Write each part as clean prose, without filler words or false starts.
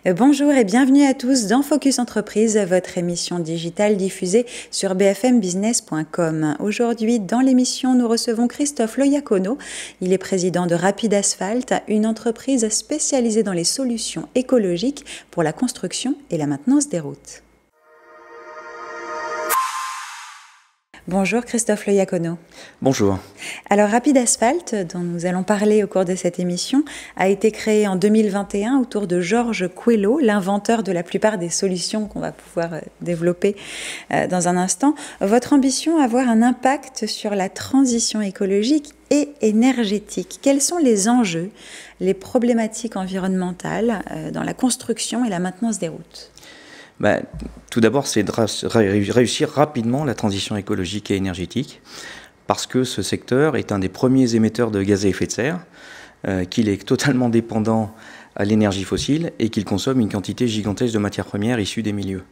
Bonjour et bienvenue à tous dans Focus Entreprise, votre émission digitale diffusée sur bfmbusiness.com. Aujourd'hui, dans l'émission, nous recevons Christophe Loyacono. Il est président de Rapid Asphalt, une entreprise spécialisée dans les solutions écologiques pour la construction et la maintenance des routes. Bonjour Christophe Loyacono. Bonjour. Alors Rapid Asphalt, dont nous allons parler au cours de cette émission, a été créé en 2021 autour de Georges Coelho, l'inventeur de la plupart des solutions qu'on va pouvoir développer dans un instant. Votre ambition, avoir un impact sur la transition écologique et énergétique. Quels sont les enjeux, les problématiques environnementales dans la construction et la maintenance des routes ? Tout d'abord, c'est de réussir rapidement la transition écologique et énergétique, parce que ce secteur est un des premiers émetteurs de gaz à effet de serre, qu'il est totalement dépendant à l'énergie fossile et qu'il consomme une quantité gigantesque de matières premières issues des milieux.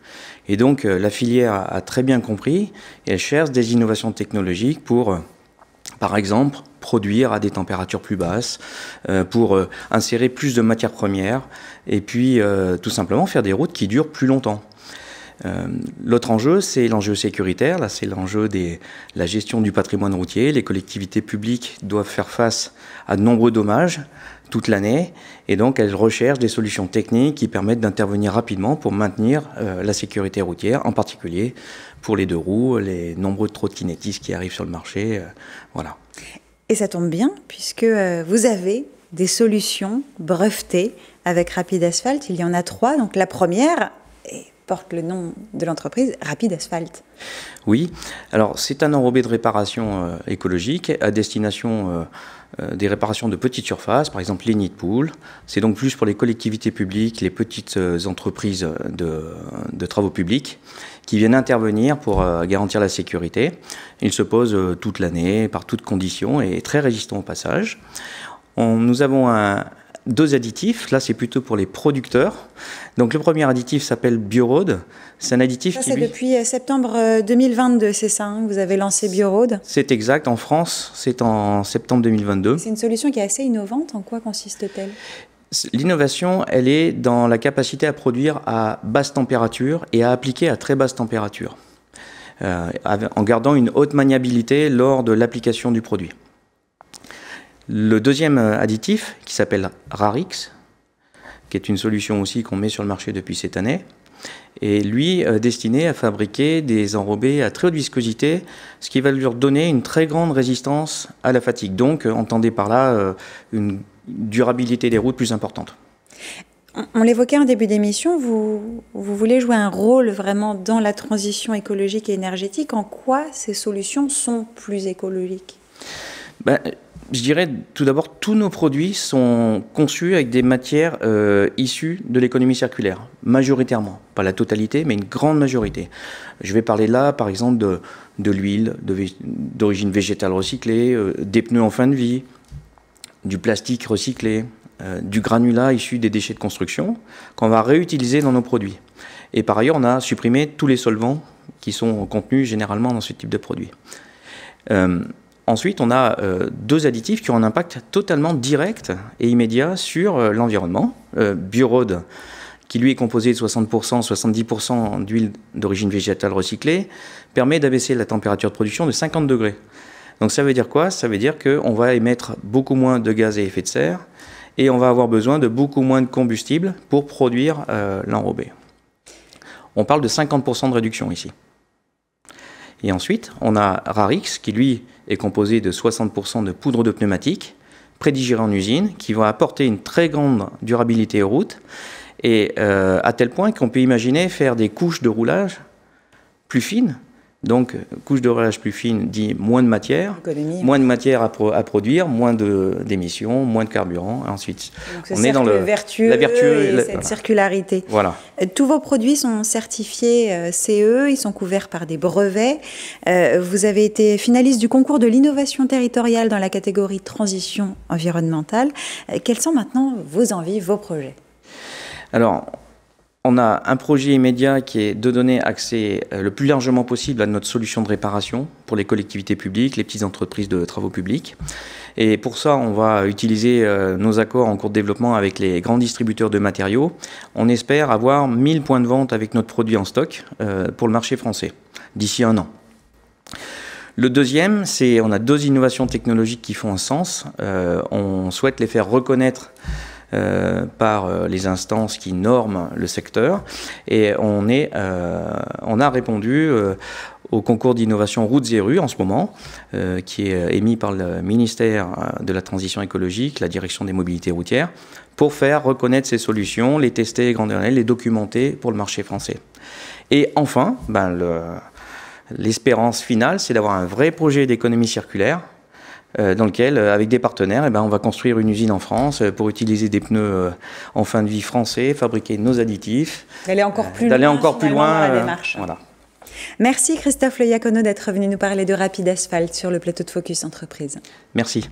Et donc, la filière a très bien compris et elle cherche des innovations technologiques pour, par exemple, produire à des températures plus basses, pour insérer plus de matières premières et puis tout simplement faire des routes qui durent plus longtemps. L'autre enjeu, c'est l'enjeu sécuritaire. Là, c'est l'enjeu de la gestion du patrimoine routier. Les collectivités publiques doivent faire face à de nombreux dommages toute l'année et donc elles recherchent des solutions techniques qui permettent d'intervenir rapidement pour maintenir la sécurité routière, en particulier pour les deux roues, les nombreux trottinettistes qui arrivent sur le marché. Voilà. Et ça tombe bien, puisque vous avez des solutions brevetées avec Rapid Asphalt. Il y en a 3. Donc la première porte le nom de l'entreprise, Rapid Asphalt. Oui, alors c'est un enrobé de réparation écologique à destination des réparations de petites surfaces, par exemple les nids de poules. C'est donc plus pour les collectivités publiques, les petites entreprises de travaux publics qui viennent intervenir pour garantir la sécurité. Il se pose toute l'année, par toutes conditions, et est très résistant au passage. Nous avons deux additifs, là c'est plutôt pour les producteurs. Donc le premier additif s'appelle Bioroad. C'est un additif ça, c'est depuis septembre 2022, c'est ça, hein, vous avez lancé Bioroad? C'est exact, en France c'est en septembre 2022. C'est une solution qui est assez innovante, en quoi consiste-t-elle? L'innovation, elle est dans la capacité à produire à basse température et à appliquer à très basse température, en gardant une haute maniabilité lors de l'application du produit. Le deuxième additif, qui s'appelle Rarix, qui est une solution aussi qu'on met sur le marché depuis cette année, est lui destiné à fabriquer des enrobés à très haute viscosité, ce qui va lui donner une très grande résistance à la fatigue. Donc, entendez par là une durabilité des routes plus importante. On l'évoquait en début d'émission, vous voulez jouer un rôle vraiment dans la transition écologique et énergétique. En quoi ces solutions sont plus écologiques ? Je dirais tout d'abord, tous nos produits sont conçus avec des matières issues de l'économie circulaire, majoritairement. Pas la totalité, mais une grande majorité. Je vais parler là, par exemple, de l'huile d'origine végétale recyclée, des pneus en fin de vie, du plastique recyclé, du granulat issu des déchets de construction, qu'on va réutiliser dans nos produits. Et par ailleurs, on a supprimé tous les solvants qui sont contenus généralement dans ce type de produits. Ensuite, on a deux additifs qui ont un impact totalement direct et immédiat sur l'environnement. Bioroad, qui lui est composé de 60%, 70% d'huile d'origine végétale recyclée, permet d'abaisser la température de production de 50 degrés. Donc ça veut dire quoi? Ça veut dire qu'on va émettre beaucoup moins de gaz à effet de serre et on va avoir besoin de beaucoup moins de combustible pour produire l'enrobé. On parle de 50% de réduction ici. Et ensuite, on a Rarix, qui lui est composé de 60% de poudre de pneumatique, prédigérée en usine, qui va apporter une très grande durabilité aux routes, et à tel point qu'on peut imaginer faire des couches de roulage plus fines. Donc, couche de roulage plus fine dit moins de matière, moins de matière à produire, moins d'émissions, moins de carburant. Ensuite, donc on est dans la vertueux et cette circularité. Voilà. Tous vos produits sont certifiés CE, ils sont couverts par des brevets. Vous avez été finaliste du concours de l'innovation territoriale dans la catégorie transition environnementale. Quelles sont maintenant vos envies, vos projets ? Alors, On a un projet immédiat qui est de donner accès le plus largement possible à notre solution de réparation pour les collectivités publiques, les petites entreprises de travaux publics. Et pour ça, on va utiliser nos accords en cours de développement avec les grands distributeurs de matériaux. On espère avoir 1000 points de vente avec notre produit en stock pour le marché français d'ici 1 an. Le deuxième, c'est on a 2 innovations technologiques qui font un sens. On souhaite les faire reconnaître par les instances qui norment le secteur. Et on a répondu au concours d'innovation Routes et rues en ce moment, qui est émis par le ministère de la Transition écologique, la direction des mobilités routières, pour faire reconnaître ces solutions, les tester grandeur nature, les documenter pour le marché français. Et enfin, l'espérance finale, c'est d'avoir un vrai projet d'économie circulaire dans lequel, avec des partenaires, on va construire une usine en France pour utiliser des pneus en fin de vie français, fabriquer nos additifs. D'aller encore plus loin dans la démarche. Voilà. Merci Christophe Le Diacono d'être venu nous parler de Rapid Asphalt sur le plateau de Focus Entreprise. Merci.